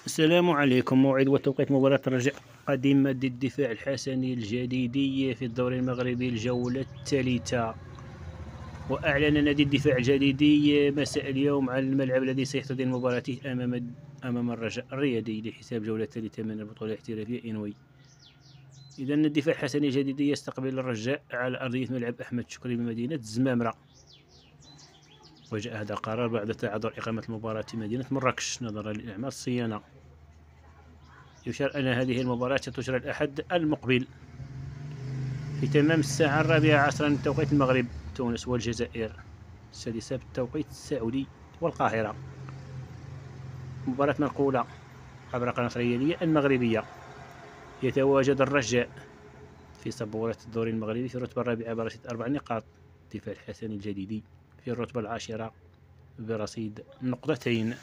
السلام عليكم. موعد وتوقيت مباراة الرجاء القديم ضد الدفاع الحسني الجديدي في الدوري المغربي الجولة الثالثة. وأعلن نادي الدفاع الجديدي مساء اليوم عن الملعب الذي سيحتضن مباراته أمام الرجاء الرياضي لحساب جولة ثالثة من البطولة الاحترافية إنوي. إذا الدفاع الحسني الجديدي يستقبل الرجاء على أرضية ملعب أحمد شكري بمدينة الزمامرة. وجاء هذا القرار بعد تعذر إقامة المباراة في مدينة مراكش نظرا لأعمال الصيانة. يشار أن هذه المباراة ستجرى الأحد المقبل في تمام الساعة 4:00 بتوقيت المغرب، تونس والجزائر 6 بالتوقيت السعودي والقاهرة. مباراة منقولة عبر قناة ريالية المغربية. يتواجد الرجاء في صبورة الدوري المغربي في الرتبة الرابعة برصيد 4 نقاط، الدفاع الحسني الجديدي في الرتبة العاشرة برصيد نقطتين.